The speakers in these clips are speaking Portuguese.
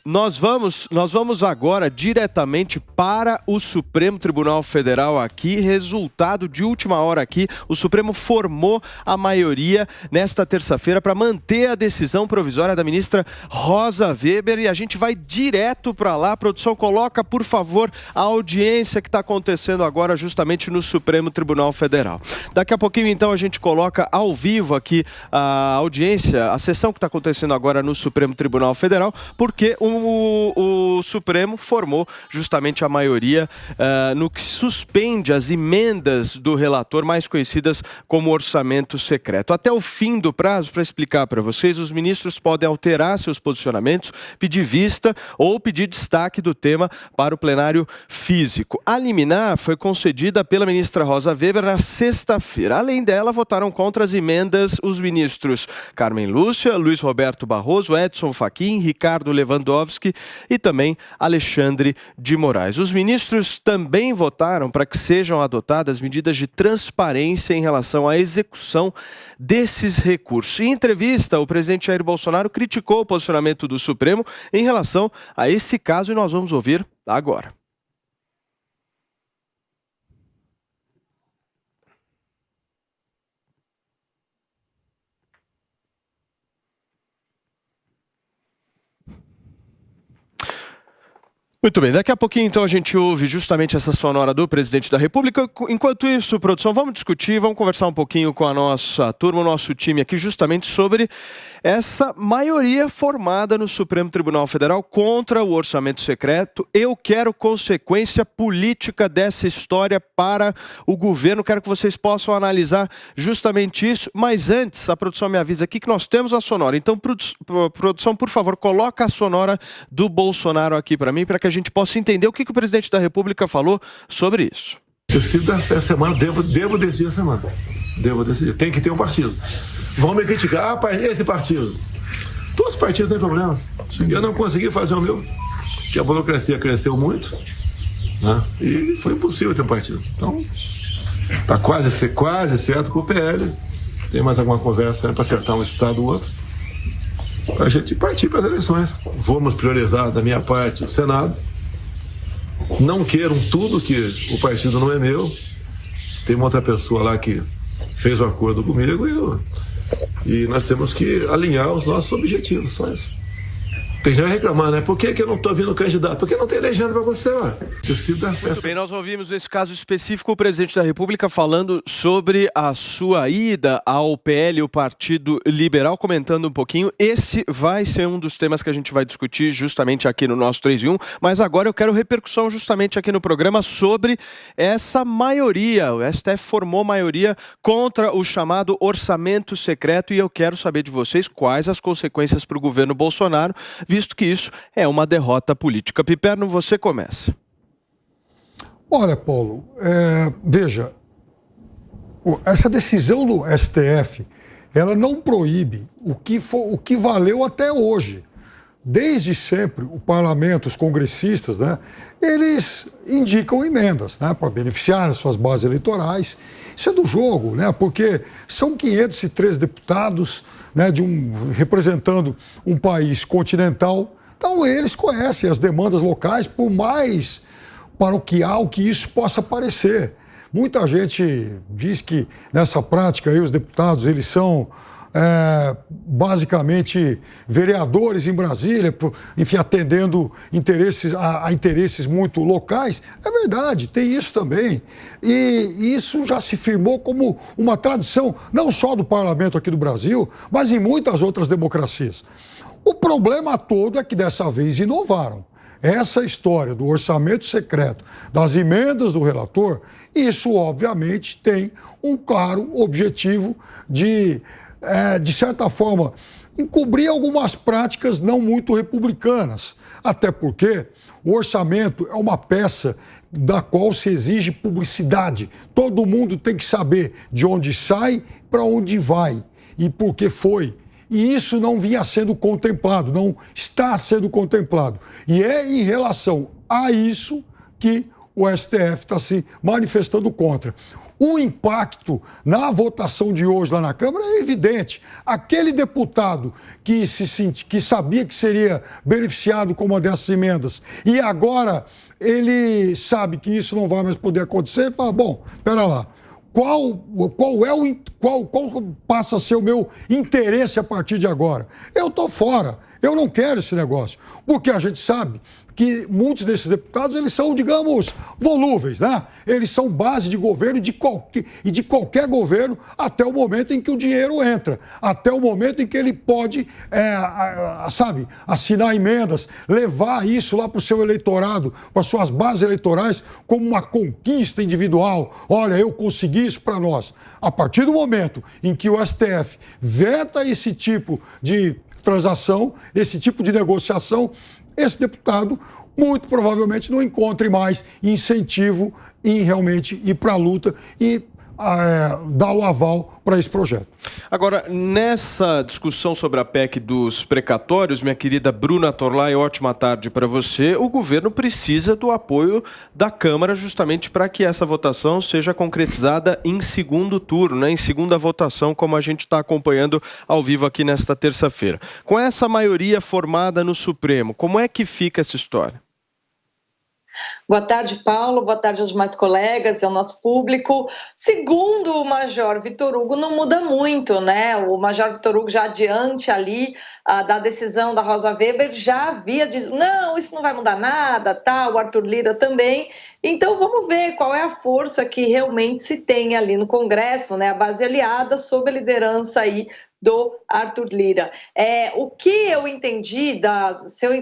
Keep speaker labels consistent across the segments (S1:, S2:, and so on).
S1: Nós vamos agora diretamente para o Supremo Tribunal Federal aqui. Resultado de última hora aqui, o Supremo formou a maioria nesta terça-feira para manter a decisão provisória da ministra Rosa Weber e a gente vai direto para lá. A produção, coloca, por favor, a audiência que está acontecendo agora justamente no Supremo Tribunal Federal. Daqui a pouquinho, então, a gente coloca ao vivo aqui a audiência, a sessão que está acontecendo agora no Supremo Tribunal Federal, porque o Supremo formou justamente a maioria no que suspende as emendas do relator, mais conhecidas como orçamento secreto. Até o fim do prazo, para explicar para vocês, os ministros podem alterar seus posicionamentos, pedir vista ou pedir destaque do tema para o plenário físico. A liminar foi concedida pela ministra Rosa Weber na sexta-feira. Além dela, votaram contra as emendas os ministros Carmen Lúcia, Luiz Roberto Barroso, Edson Fachin, Ricardo Lewandowski e também Alexandre de Moraes. Os ministros também votaram para que sejam adotadas medidas de transparência em relação à execução desses recursos. Em entrevista, o presidente Jair Bolsonaro criticou o posicionamento do Supremo em relação a esse caso e nós vamos ouvir agora. Muito bem, daqui a pouquinho então a gente ouve justamente essa sonora do presidente da República. Enquanto isso, produção, vamos discutir, vamos conversar um pouquinho com a nossa turma, o nosso time aqui, justamente sobre essa maioria formada no Supremo Tribunal Federal contra o orçamento secreto. Eu quero consequência política dessa história para o governo, quero que vocês possam analisar justamente isso, mas antes, a produção me avisa aqui que nós temos a sonora. Então, produção, por favor, coloca a sonora do Bolsonaro aqui para mim, para que a gente possa entender o que o presidente da República falou sobre isso.
S2: Essa semana, devo decidir a semana. Devo decidir. Tem que ter um partido. Vão me criticar, esse partido. Todos os partidos têm problemas. Eu não consegui fazer o meu, porque a burocracia cresceu muito, né? E foi impossível ter um partido. Então, está quase certo com o PL. Tem mais alguma conversa para acertar um estado ou outro, para a gente partir para as eleições. Vamos priorizar, da minha parte, o Senado. Não queiram tudo que o partido não é meu. Tem uma outra pessoa lá que fez um acordo comigo e nós temos que alinhar os nossos objetivos, só isso. Tem gente a reclamar, né? Por que eu não estou vindo candidato? Porque não tem legenda para você, ó.
S1: Muito bem, nós ouvimos nesse caso específico o presidente da República falando sobre a sua ida ao PL, o Partido Liberal, comentando um pouquinho. Esse vai ser um dos temas que a gente vai discutir justamente aqui no nosso 3 em 1, mas agora eu quero repercussão justamente aqui no programa sobre essa maioria. O STF formou maioria contra o chamado orçamento secreto e eu quero saber de vocês quais as consequências para o governo Bolsonaro, visto que isso é uma derrota política. Piperno, você começa.
S3: Olha, Paulo, veja, essa decisão do STF, ela não proíbe o que valeu até hoje. Desde sempre, o parlamento, os congressistas, né, eles indicam emendas, né, para beneficiar as suas bases eleitorais. Isso é do jogo, né, porque são 513 deputados, né, representando um país continental. Então, eles conhecem as demandas locais, por mais paroquial que isso possa parecer. Muita gente diz que, nessa prática, aí, os deputados eles são basicamente vereadores em Brasília, enfim, atendendo a interesses muito locais. É verdade, tem isso também. E isso já se firmou como uma tradição, não só do parlamento aqui do Brasil, mas em muitas outras democracias. O problema todo é que dessa vez inovaram. Essa história do orçamento secreto, das emendas do relator, isso obviamente tem um claro objetivo de certa forma, encobrir algumas práticas não muito republicanas. Até porque o orçamento é uma peça da qual se exige publicidade. Todo mundo tem que saber de onde sai, para onde vai e por que foi. E isso não vinha sendo contemplado, não está sendo contemplado. E é em relação a isso que o STF está se manifestando contra. O impacto na votação de hoje lá na Câmara é evidente. Aquele deputado que sabia que seria beneficiado com uma dessas emendas e agora ele sabe que isso não vai mais poder acontecer, ele fala, bom, espera lá, qual passa a ser o meu interesse a partir de agora? Eu estou fora, eu não quero esse negócio, porque a gente sabe que muitos desses deputados, eles são, digamos, volúveis, né? Eles são base de governo e de qualquer governo até o momento em que o dinheiro entra, até o momento em que ele pode, assinar emendas, levar isso lá para o seu eleitorado, para suas bases eleitorais, como uma conquista individual. Olha, eu consegui isso para nós. A partir do momento em que o STF veta esse tipo de transação, esse tipo de negociação, esse deputado muito provavelmente não encontre mais incentivo em realmente ir para a luta e dar o aval para esse projeto.
S1: Agora, nessa discussão sobre a PEC dos precatórios, minha querida Bruna Torlai, ótima tarde para você. O governo precisa do apoio da Câmara justamente para que essa votação seja concretizada em segundo turno, né? Em segunda votação, como a gente está acompanhando ao vivo aqui nesta terça-feira. Com essa maioria formada no Supremo, como é que fica essa história?
S4: Boa tarde, Paulo. Boa tarde aos demais colegas e ao nosso público. Segundo o Major Vitor Hugo, não muda muito, né? O Major Vitor Hugo, já adiante ali da decisão da Rosa Weber, já havia dito, não, isso não vai mudar nada, tá? O Arthur Lira também. Então, vamos ver qual é a força que realmente se tem ali no Congresso, né? A base aliada sob a liderança aí do Arthur Lira. O que eu entendi,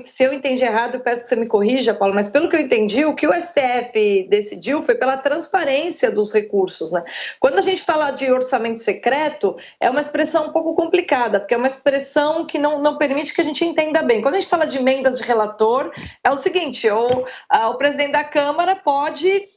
S4: se eu entendi errado, eu peço que você me corrija, Paulo, mas pelo que eu entendi, o que o STF decidiu foi pela transparência dos recursos, né? Quando a gente fala de orçamento secreto, é uma expressão um pouco complicada, porque é uma expressão que não permite que a gente entenda bem. Quando a gente fala de emendas de relator, é o seguinte, o presidente da Câmara pode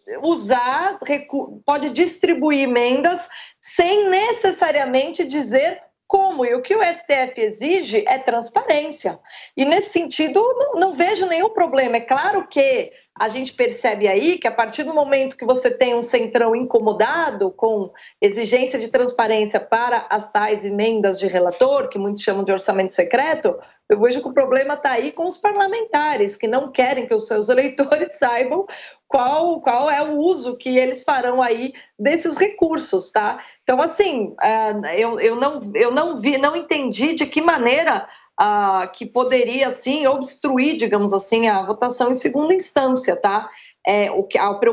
S4: distribuir emendas sem necessariamente dizer como, e o que o STF exige é transparência. E nesse sentido, não vejo nenhum problema. É claro que a gente percebe aí que a partir do momento que você tem um centrão incomodado com exigência de transparência para as tais emendas de relator, que muitos chamam de orçamento secreto, eu vejo que o problema está aí com os parlamentares, que não querem que os seus eleitores saibam qual é o uso que eles farão aí desses recursos, tá? Então, assim, eu não entendi de que maneira que poderia, assim, obstruir, digamos assim, a votação em segunda instância, tá? O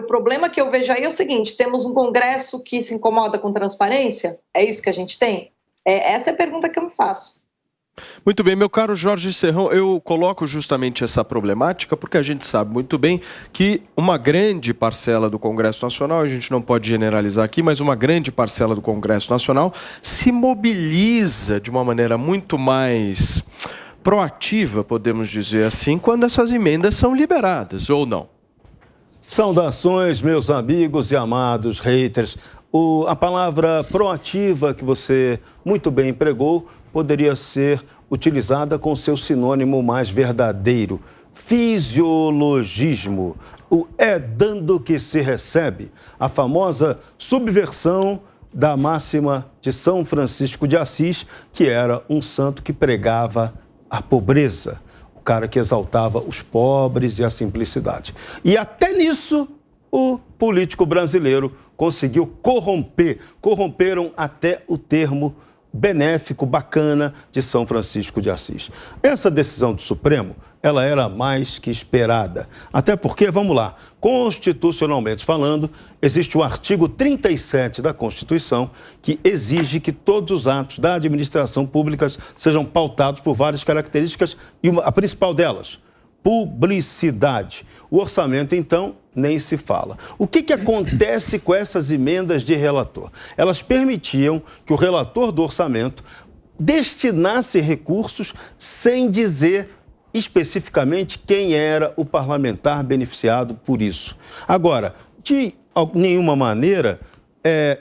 S4: problema que eu vejo aí é o seguinte, temos um Congresso que se incomoda com transparência? É isso que a gente tem? Essa é a pergunta que eu me faço.
S1: Muito bem, meu caro Jorge Serrão, eu coloco justamente essa problemática porque a gente sabe muito bem que uma grande parcela do Congresso Nacional, a gente não pode generalizar aqui, mas uma grande parcela do Congresso Nacional se mobiliza de uma maneira muito mais proativa, podemos dizer assim, quando essas emendas são liberadas, ou não?
S5: Saudações, meus amigos e amados haters. A palavra proativa que você muito bem empregou poderia ser utilizada com seu sinônimo mais verdadeiro, fisiologismo. O é dando que se recebe, a famosa subversão da máxima de São Francisco de Assis, que era um santo que pregava a pobreza, o cara que exaltava os pobres e a simplicidade. E até nisso o político brasileiro conseguiu corromper. Corromperam até o termo benéfico, bacana de São Francisco de Assis. Essa decisão do Supremo, ela era mais que esperada. Até porque, vamos lá, constitucionalmente falando, existe o artigo 37 da Constituição que exige que todos os atos da administração pública sejam pautados por várias características e a principal delas, publicidade. O orçamento, então, nem se fala. O que acontece com essas emendas de relator? Elas permitiam que o relator do orçamento destinasse recursos sem dizer especificamente quem era o parlamentar beneficiado por isso. Agora, de nenhuma maneira,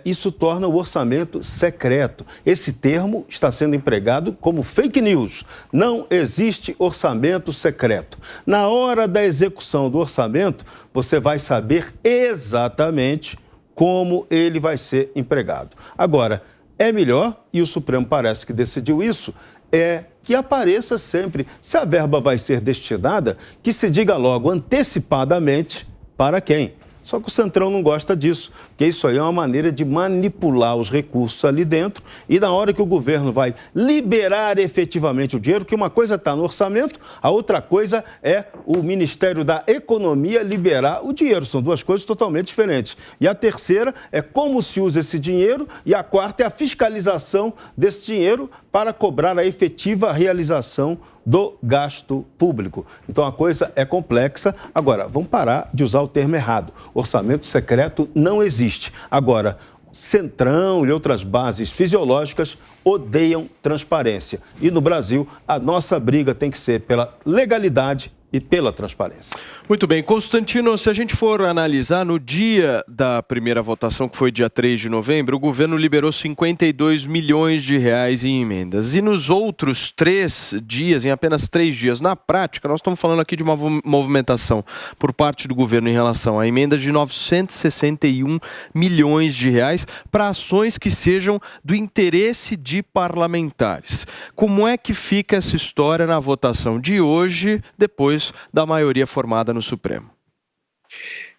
S5: isso torna o orçamento secreto. Esse termo está sendo empregado como fake news. Não existe orçamento secreto. Na hora da execução do orçamento, você vai saber exatamente como ele vai ser empregado. Agora, é melhor, e o Supremo parece que decidiu isso, é que apareça sempre, se a verba vai ser destinada, que se diga logo antecipadamente para quem. Só que o Centrão não gosta disso, porque isso aí é uma maneira de manipular os recursos ali dentro e na hora que o governo vai liberar efetivamente o dinheiro, que uma coisa está no orçamento, a outra coisa é o Ministério da Economia liberar o dinheiro. São duas coisas totalmente diferentes. E a terceira é como se usa esse dinheiro e a quarta é a fiscalização desse dinheiro para cobrar a efetiva realização do gasto público. Então a coisa é complexa. Agora, vamos parar de usar o termo errado. Orçamento secreto não existe. Agora, Centrão e outras bases fisiológicas odeiam transparência. E no Brasil, a nossa briga tem que ser pela legalidade e pela transparência.
S1: Muito bem. Constantino, se a gente for analisar, no dia da primeira votação, que foi dia 3 de novembro, o governo liberou 52 milhões de reais em emendas. E nos outros 3 dias, em apenas 3 dias, na prática, nós estamos falando aqui de uma movimentação por parte do governo em relação à emenda de 961 milhões de reais para ações que sejam do interesse de parlamentares. Como é que fica essa história na votação de hoje, depois da maioria formada no Supremo?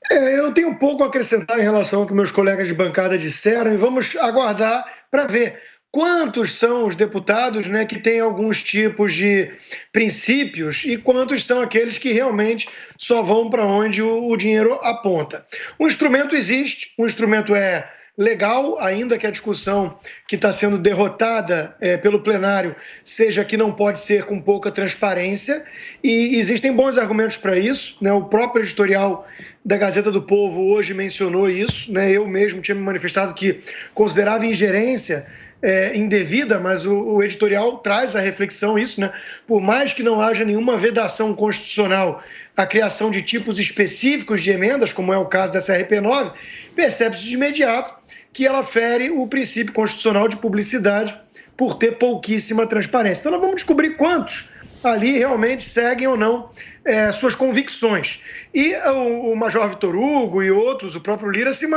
S6: Eu tenho pouco a acrescentar em relação ao que meus colegas de bancada disseram e vamos aguardar para ver quantos são os deputados, né, que têm alguns tipos de princípios e quantos são aqueles que realmente só vão para onde o dinheiro aponta. O instrumento existe, o instrumento é legal, ainda que a discussão que está sendo derrotada pelo plenário seja que não pode ser com pouca transparência, e existem bons argumentos para isso, né? O próprio editorial da Gazeta do Povo hoje mencionou isso, né? Eu mesmo tinha me manifestado que considerava ingerência indevida, mas o editorial traz a reflexão isso, né? Por mais que não haja nenhuma vedação constitucional à criação de tipos específicos de emendas, como é o caso dessa RP9, percebe-se de imediato que ela fere o princípio constitucional de publicidade por ter pouquíssima transparência. Então nós vamos descobrir quantos ali realmente seguem ou não suas convicções. E o Major Vitor Hugo e outros, o próprio Lira, se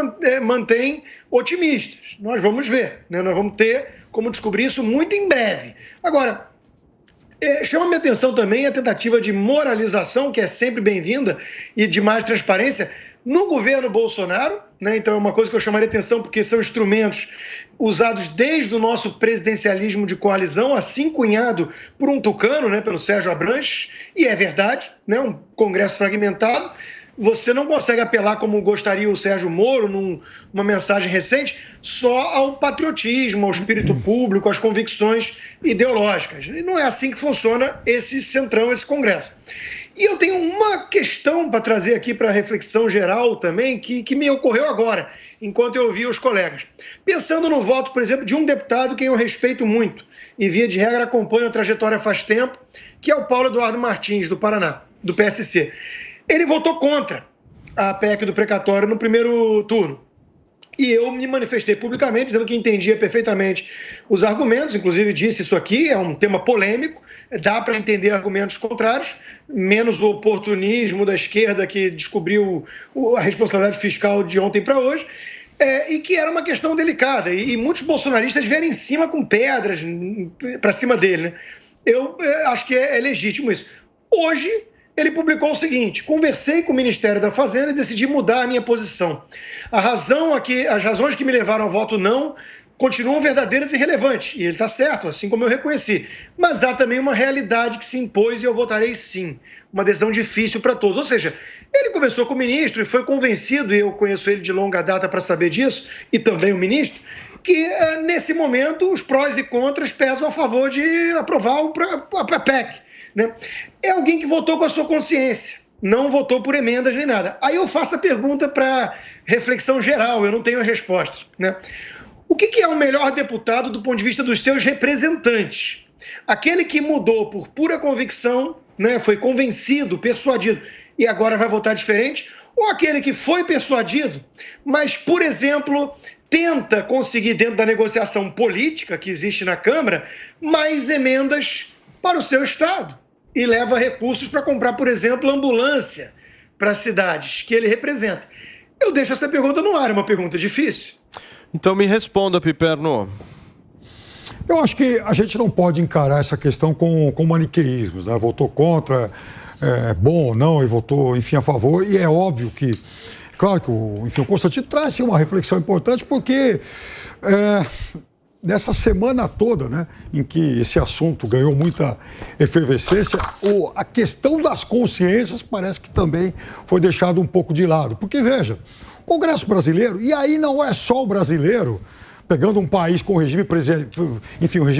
S6: mantêm otimistas. Nós vamos ver, né? Nós vamos ter como descobrir isso muito em breve. Agora, chama minha atenção também a tentativa de moralização, que é sempre bem-vinda, e de mais transparência, no governo Bolsonaro, né? Então é uma coisa que eu chamaria atenção porque são instrumentos usados desde o nosso presidencialismo de coalizão, assim cunhado por um tucano, né, pelo Sérgio Abranches, e é verdade, né, um Congresso fragmentado. Você não consegue apelar como gostaria o Sérgio Moro numa mensagem recente só ao patriotismo, ao espírito público, às convicções ideológicas. E não é assim que funciona esse centrão, esse Congresso. E eu tenho uma questão para trazer aqui para a reflexão geral também, que me ocorreu agora, enquanto eu ouvia os colegas. Pensando no voto, por exemplo, de um deputado que eu respeito muito e, via de regra, acompanho a trajetória faz tempo, que é o Paulo Eduardo Martins, do Paraná, do PSC. Ele votou contra a PEC do precatório no primeiro turno. E eu me manifestei publicamente, dizendo que entendia perfeitamente os argumentos, inclusive disse isso aqui, é um tema polêmico, dá para entender argumentos contrários, menos o oportunismo da esquerda que descobriu a responsabilidade fiscal de ontem para hoje, e que era uma questão delicada, e muitos bolsonaristas vieram em cima com pedras para cima dele, né? Eu acho que é legítimo isso. Hoje, ele publicou o seguinte: conversei com o Ministério da Fazenda e decidi mudar a minha posição. As razões que me levaram ao voto não continuam verdadeiras e relevantes. E ele está certo, assim como eu reconheci. Mas há também uma realidade que se impôs e eu votarei sim. Uma decisão difícil para todos. Ou seja, ele conversou com o ministro e foi convencido, e eu conheço ele de longa data para saber disso, e também o ministro, que nesse momento os prós e contras pesam a favor de aprovar a PEC. Né? É alguém que votou com a sua consciência, não votou por emendas nem nada. Aí eu faço a pergunta para reflexão geral, eu não tenho as respostas. Né? O que é o melhor deputado do ponto de vista dos seus representantes? Aquele que mudou por pura convicção, né, foi convencido, persuadido, e agora vai votar diferente? Ou aquele que foi persuadido, mas, por exemplo, tenta conseguir dentro da negociação política que existe na Câmara mais emendas para o seu estado e leva recursos para comprar, por exemplo, ambulância para as cidades que ele representa? Eu deixo essa pergunta no ar, é uma pergunta difícil.
S1: Então me responda, Piperno.
S3: Eu acho que a gente não pode encarar essa questão com maniqueísmos, né? Votou contra, bom ou não, e votou, enfim, a favor. E é óbvio que, claro que o Constantino traz uma reflexão importante, porque nessa semana toda, né, em que esse assunto ganhou muita efervescência, a questão das consciências parece que também foi deixada um pouco de lado. Porque, veja, o Congresso brasileiro, e aí não é só o brasileiro, pegando um país com regime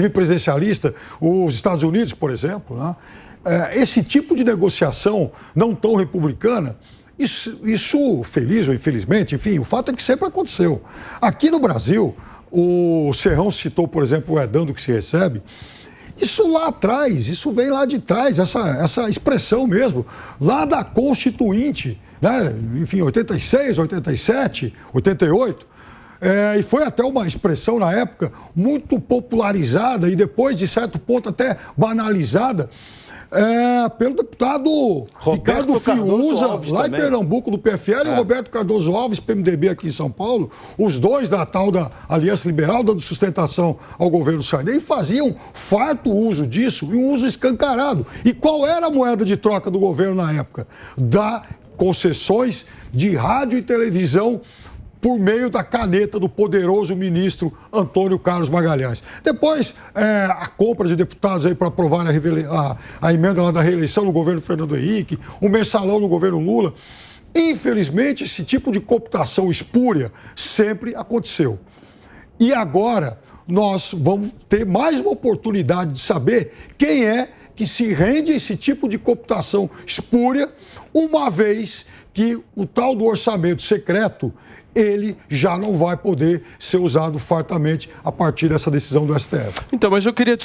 S3: presidencialista, os Estados Unidos, por exemplo, né? Esse tipo de negociação não tão republicana, isso, feliz ou infelizmente, enfim, o fato é que sempre aconteceu. Aqui no Brasil, o Serrão citou, por exemplo, o dando que se recebe. Isso lá atrás, isso vem lá de trás, essa expressão mesmo, lá da Constituinte, né? Enfim, 86, 87, 88. E foi até uma expressão, na época, muito popularizada e depois, de certo ponto, até banalizada pelo deputado Ricardo Fiuza, lá também, em Pernambuco, do PFL, e o Roberto Cardoso Alves, PMDB aqui em São Paulo, os dois da tal da Aliança Liberal, dando sustentação ao governo Sarney, faziam farto uso disso, e um uso escancarado. E qual era a moeda de troca do governo na época? Da concessões de rádio e televisão por meio da caneta do poderoso ministro Antônio Carlos Magalhães. Depois, a compra de deputados aí para aprovar a emenda lá da reeleição no governo Fernando Henrique, o mensalão no governo Lula. Infelizmente, esse tipo de cooptação espúria sempre aconteceu. E agora, nós vamos ter mais uma oportunidade de saber quem é que se rende a esse tipo de cooptação espúria, uma vez que o tal do orçamento secreto, ele já não vai poder ser usado fartamente a partir dessa decisão do STF.
S1: Então, mas eu queria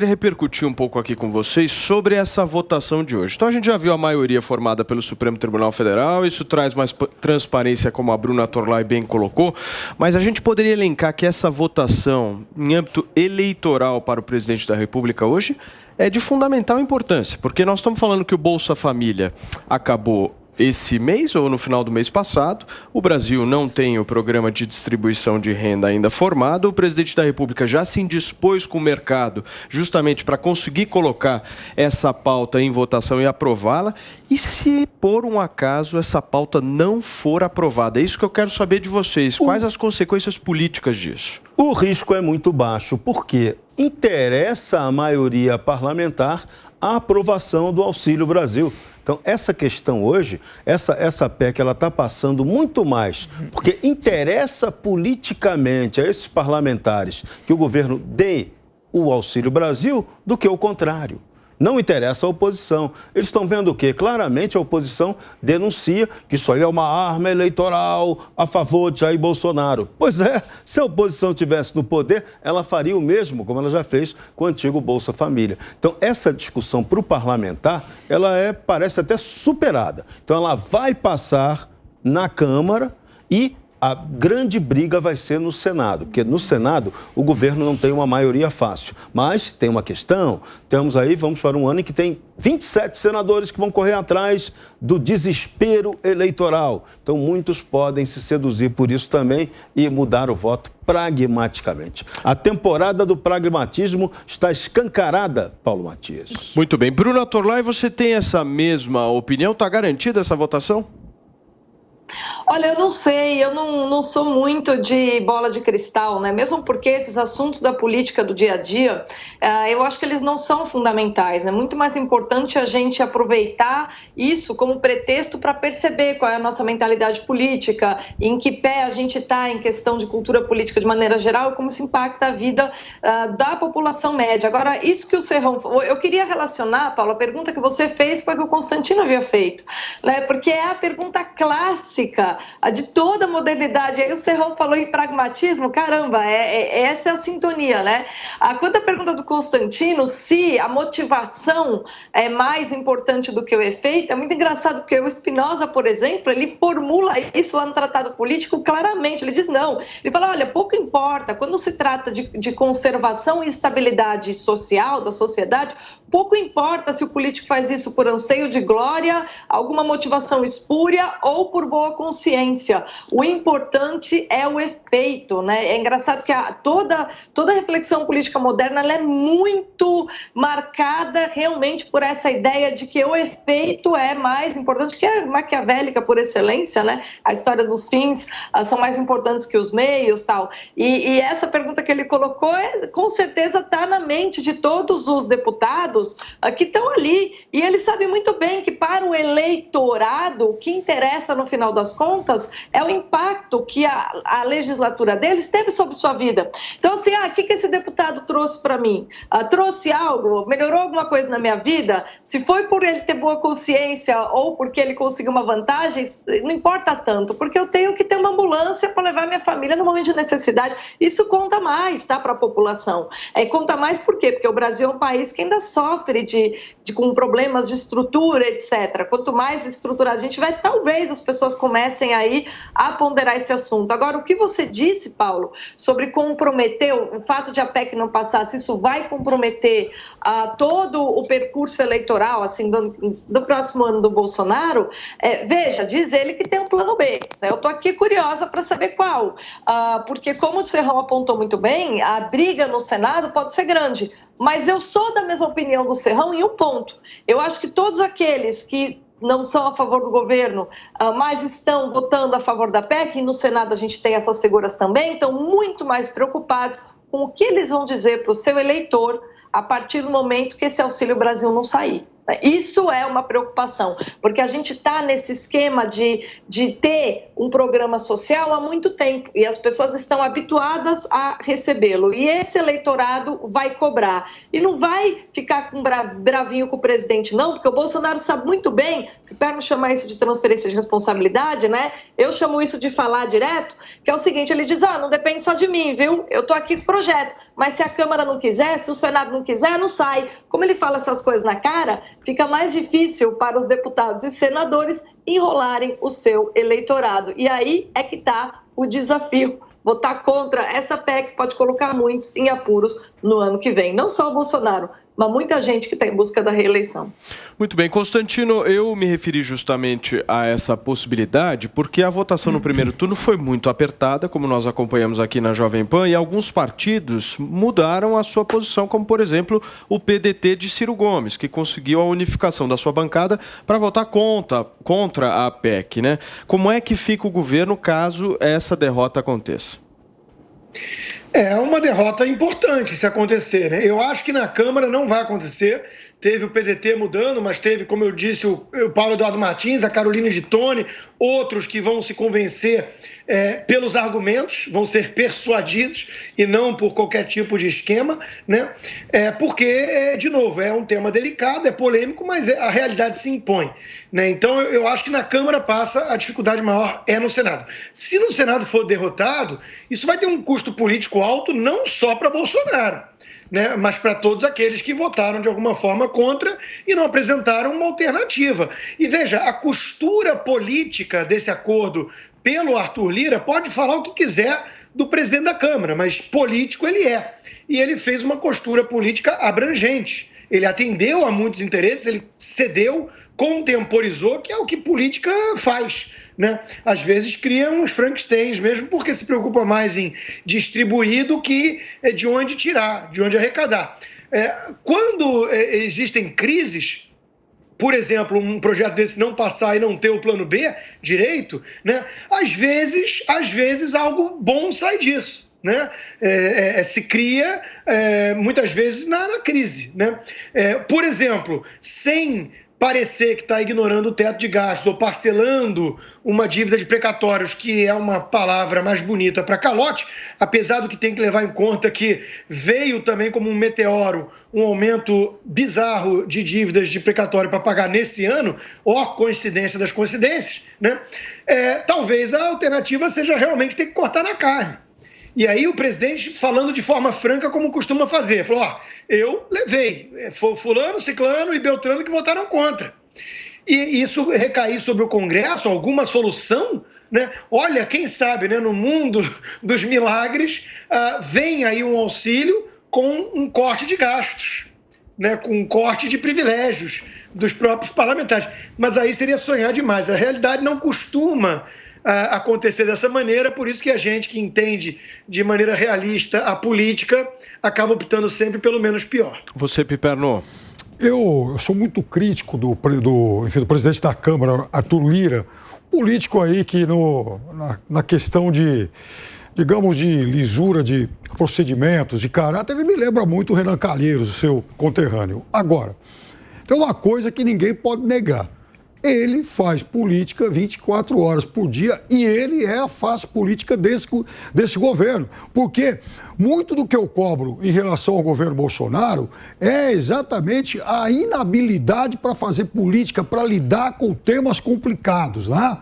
S1: repercutir um pouco aqui com vocês sobre essa votação de hoje. Então, a gente já viu a maioria formada pelo Supremo Tribunal Federal, isso traz mais transparência, como a Bruna Torlai bem colocou, mas a gente poderia elencar que essa votação em âmbito eleitoral para o presidente da República hoje é de fundamental importância, porque nós estamos falando que o Bolsa Família acabou esse mês ou no final do mês passado. O Brasil não tem o programa de distribuição de renda ainda formado. O presidente da República já se indispôs com o mercado justamente para conseguir colocar essa pauta em votação e aprová-la. E se, por um acaso, essa pauta não for aprovada? É isso que eu quero saber de vocês. Quais as consequências políticas disso?
S5: O risco é muito baixo, porque interessa à maioria parlamentar a aprovação do Auxílio Brasil. Então, essa questão hoje, essa PEC, ela está passando muito mais, porque interessa politicamente a esses parlamentares que o governo dê o Auxílio Brasil do que o contrário. Não interessa a oposição. Eles estão vendo o quê? Claramente a oposição denuncia que isso aí é uma arma eleitoral a favor de Jair Bolsonaro. Pois é, se a oposição estivesse no poder, ela faria o mesmo, como ela já fez com o antigo Bolsa Família. Então, essa discussão para o parlamentar, ela parece até superada. Então, ela vai passar na Câmara e a grande briga vai ser no Senado, porque no Senado o governo não tem uma maioria fácil. Mas tem uma questão, vamos para um ano em que tem 27 senadores que vão correr atrás do desespero eleitoral. Então muitos podem se seduzir por isso também e mudar o voto pragmaticamente. A temporada do pragmatismo está escancarada, Paulo Matias.
S1: Muito bem. Bruna Torlai, você tem essa mesma opinião? Está garantida essa votação?
S4: Olha, eu não sei, eu não sou muito de bola de cristal, né? Mesmo porque esses assuntos da política do dia a dia, eu acho que eles não são fundamentais. É muito mais importante a gente aproveitar isso como pretexto para perceber qual é a nossa mentalidade política, em que pé a gente está em questão de cultura política de maneira geral, como isso impacta a vida da população média. Agora, isso que o Serrão... Eu queria relacionar, Paulo, a pergunta que você fez foi que o Constantino havia feito, né? Porque é a pergunta clássica, a de toda a modernidade. Aí o Serrão falou em pragmatismo, caramba, essa é a sintonia, né? Quanto à pergunta do Constantino, se a motivação é mais importante do que o efeito, é muito engraçado, porque o Spinoza, por exemplo, ele formula isso lá no Tratado Político claramente, ele diz não. Ele fala, olha, pouco importa, quando se trata de conservação e estabilidade social da sociedade, pouco importa se o político faz isso por anseio de glória, alguma motivação espúria ou por boa consciência. consciência. O importante é o efeito, né? É engraçado que toda reflexão política moderna ela é muito marcada realmente por essa ideia de que o efeito é mais importante, que é maquiavélica por excelência, né? A história dos fins são mais importantes que os meios, tal. E essa pergunta que ele colocou com certeza está na mente de todos os deputados que estão ali. E eles sabem muito bem que para o eleitorado o que interessa no final das contas é o impacto que a legislatura deles teve sobre sua vida. Então, assim, o que esse deputado trouxe para mim? Trouxe algo? Melhorou alguma coisa na minha vida? Se foi por ele ter boa consciência ou porque ele conseguiu uma vantagem, não importa tanto, porque eu tenho que ter uma ambulância para levar minha família no momento de necessidade. Isso conta mais, tá, para a população. Conta mais por quê? Porque o Brasil é um país que ainda sofre com problemas de estrutura, etc. Quanto mais estruturado a gente vai, talvez as pessoas comecem aí a ponderar esse assunto. Agora, o que você disse, Paulo, sobre comprometer, o fato de a PEC não passar, se isso vai comprometer todo o percurso eleitoral, assim, do próximo ano do Bolsonaro, veja, diz ele que tem um plano B. Né? Eu estou aqui curiosa para saber qual, porque como o Serrão apontou muito bem, a briga no Senado pode ser grande, mas eu sou da mesma opinião do Serrão em um ponto. Eu acho que todos aqueles que não são a favor do governo, mas estão votando a favor da PEC, e no Senado a gente tem essas figuras também, estão muito mais preocupados com o que eles vão dizer para o seu eleitor a partir do momento que esse Auxílio Brasil não sair. Isso é uma preocupação, porque a gente está nesse esquema de ter um programa social há muito tempo e as pessoas estão habituadas a recebê-lo. E esse eleitorado vai cobrar. E não vai ficar com bravinho com o presidente, não, porque o Bolsonaro sabe muito bem, que para não chamar isso de transferência de responsabilidade, né? Eu chamo isso de falar direto, que é o seguinte, ele diz, não depende só de mim, viu? Eu estou aqui com o projeto, mas se a Câmara não quiser, se o Senado não quiser, não sai. Como ele fala essas coisas na cara, fica mais difícil para os deputados e senadores enrolarem o seu eleitorado. E aí é que está o desafio. Votar contra essa PEC pode colocar muitos em apuros no ano que vem. Não só o Bolsonaro, mas muita gente que está em busca da reeleição.
S1: Muito bem. Constantino, eu me referi justamente a essa possibilidade porque a votação no primeiro turno foi muito apertada, como nós acompanhamos aqui na Jovem Pan, e alguns partidos mudaram a sua posição, como, por exemplo, o PDT de Ciro Gomes, que conseguiu a unificação da sua bancada para votar contra a PEC, né? Como é que fica o governo caso essa derrota aconteça?
S6: É uma derrota importante se acontecer, né? Eu acho que na Câmara não vai acontecer. Teve o PDT mudando, mas teve, como eu disse, o Paulo Eduardo Martins, a Carolina de Tone, outros que vão se convencer pelos argumentos, vão ser persuadidos e não por qualquer tipo de esquema, né? Porque, de novo, é um tema delicado, é polêmico, mas a realidade se impõe, né? Então, eu acho que na Câmara passa, a dificuldade maior é no Senado. Se no Senado for derrotado, isso vai ter um custo político alto, não só para Bolsonaro, né, mas para todos aqueles que votaram de alguma forma contra e não apresentaram uma alternativa. E veja, a costura política desse acordo pelo Arthur Lira pode falar o que quiser do presidente da Câmara, mas político ele é. E ele fez uma costura política abrangente. Ele atendeu a muitos interesses, ele cedeu, contemporizou, que é o que política faz, né? Às vezes cria uns Frankensteins mesmo, porque se preocupa mais em distribuir do que de onde tirar, de onde arrecadar. Quando existem crises, por exemplo, um projeto desse não passar e não ter o plano B direito, né? Às vezes algo bom sai disso, né? Se cria muitas vezes na crise, né? Por exemplo, sem parecer que está ignorando o teto de gastos ou parcelando uma dívida de precatórios, que é uma palavra mais bonita para calote, apesar do que tem que levar em conta que veio também como um meteoro um aumento bizarro de dívidas de precatório para pagar nesse ano, ó, coincidência das coincidências, né? Talvez a alternativa seja realmente ter que cortar na carne. E aí o presidente, falando de forma franca, como costuma fazer, falou, eu levei, fulano, ciclano e beltrano que votaram contra. E isso recair sobre o Congresso, alguma solução, né? Olha, quem sabe, né, no mundo dos milagres, vem aí um auxílio com um corte de gastos, né, com um corte de privilégios dos próprios parlamentares. Mas aí seria sonhar demais. A realidade não costuma acontecer dessa maneira, por isso que a gente que entende de maneira realista a política acaba optando sempre pelo menos pior.
S1: Você, Piperno?
S3: Eu sou muito crítico do presidente da Câmara, Arthur Lira, político aí que na questão digamos, de lisura de procedimentos, de caráter, ele me lembra muito o Renan Calheiros, o seu conterrâneo. Agora, tem uma coisa que ninguém pode negar. Ele faz política 24 horas por dia e ele é a face política desse governo. Porque muito do que eu cobro em relação ao governo Bolsonaro é exatamente a inabilidade para fazer política, para lidar com temas complicados, né?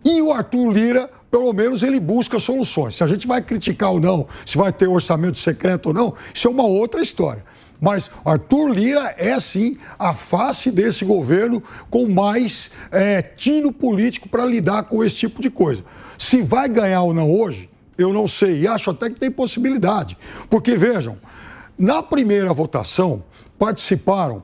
S3: E o Arthur Lira, pelo menos, ele busca soluções. Se a gente vai criticar ou não, se vai ter orçamento secreto ou não, isso é uma outra história. Mas Arthur Lira é, sim, a face desse governo com mais tino político para lidar com esse tipo de coisa. Se vai ganhar ou não hoje, eu não sei. E acho até que tem possibilidade. Porque, vejam, na primeira votação participaram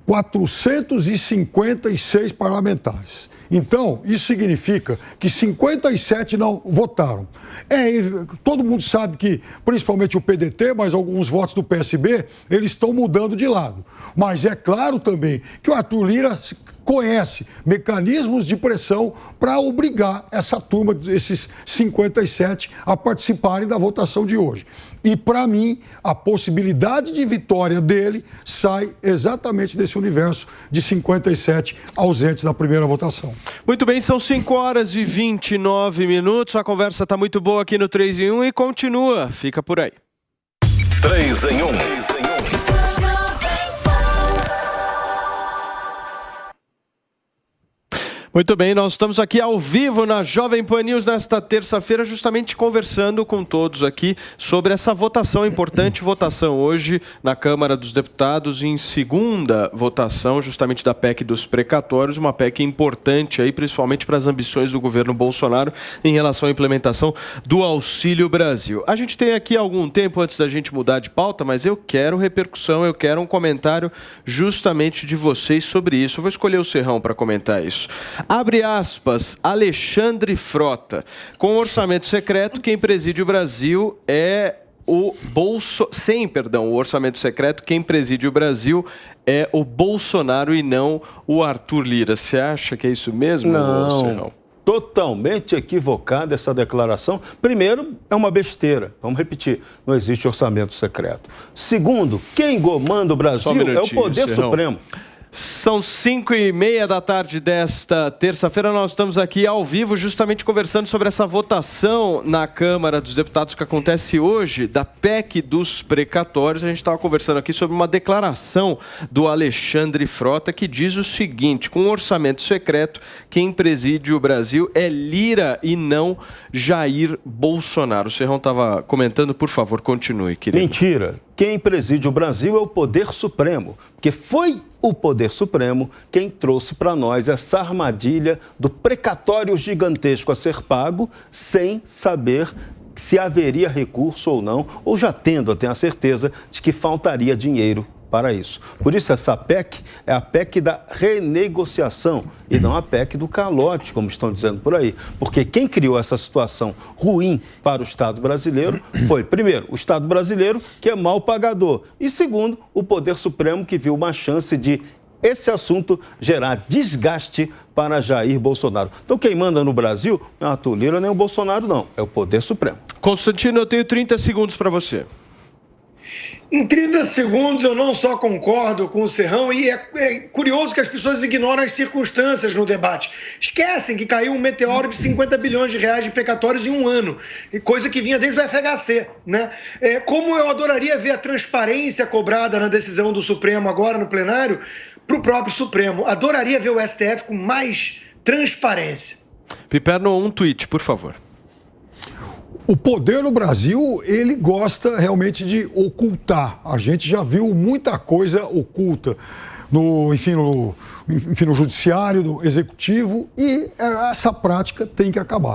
S3: 456 parlamentares. Então, isso significa que 57 não votaram. Todo mundo sabe que, principalmente o PDT, mas alguns votos do PSB, eles estão mudando de lado. Mas é claro também que o Arthur Lira conhece mecanismos de pressão para obrigar essa turma, esses 57, a participarem da votação de hoje. E, para mim, a possibilidade de vitória dele sai exatamente desse universo de 57 ausentes da primeira votação.
S1: Muito bem, são 5h29. A conversa está muito boa aqui no 3 em 1 e continua. Fica por aí.
S7: 3 em 1.
S1: Muito bem, nós estamos aqui ao vivo na Jovem Pan News nesta terça-feira, justamente conversando com todos aqui sobre essa votação, importante votação hoje na Câmara dos Deputados, em segunda votação justamente da PEC dos precatórios, uma PEC importante aí, principalmente para as ambições do governo Bolsonaro em relação à implementação do Auxílio Brasil. A gente tem aqui algum tempo antes da gente mudar de pauta, mas eu quero repercussão, eu quero um comentário justamente de vocês sobre isso. Eu vou escolher o Serrão para comentar isso. Abre aspas, Alexandre Frota. Com orçamento secreto, quem preside o Brasil é o o orçamento secreto, quem preside o Brasil é o Bolsonaro e não o Arthur Lira. Você acha que é isso mesmo, Serrão?
S5: Totalmente equivocada essa declaração. Primeiro, é uma besteira. Vamos repetir, não existe orçamento secreto. Segundo, quem comanda o Brasil é o Poder Supremo.
S1: São 5h30 desta terça-feira, nós estamos aqui ao vivo justamente conversando sobre essa votação na Câmara dos Deputados que acontece hoje, da PEC dos precatórios. A gente estava conversando aqui sobre uma declaração do Alexandre Frota que diz o seguinte: com orçamento secreto, quem preside o Brasil é Lira e não Jair Bolsonaro. O Serrão estava comentando, por favor, continue, querido.
S5: Mentira. Quem preside o Brasil é o Poder Supremo, porque foi o Poder Supremo quem trouxe para nós essa armadilha do precatório gigantesco a ser pago sem saber se haveria recurso ou não, ou já tendo até a certeza de que faltaria dinheiro para isso. Por isso, essa PEC é a PEC da renegociação e não a PEC do calote, como estão dizendo por aí. Porque quem criou essa situação ruim para o Estado brasileiro foi, primeiro, o Estado brasileiro, que é mal pagador, e segundo, o Poder Supremo, que viu uma chance de esse assunto gerar desgaste para Jair Bolsonaro. Então, quem manda no Brasil não é a Arthur Lira nem o Bolsonaro, não. É o Poder Supremo.
S1: Constantino, eu tenho 30 segundos para você.
S6: Em 30 segundos eu não só concordo com o Serrão, e é curioso que as pessoas ignoram as circunstâncias no debate. Esquecem que caiu um meteoro de 50 bilhões de reais de precatórios em um ano, coisa que vinha desde o FHC, né? Como eu adoraria ver a transparência cobrada na decisão do Supremo agora no plenário para o próprio Supremo. Adoraria ver o STF com mais transparência.
S1: Piperno, um tweet, por favor.
S3: O poder no Brasil, ele gosta realmente de ocultar. A gente já viu muita coisa oculta no judiciário, no executivo, e essa prática tem que acabar.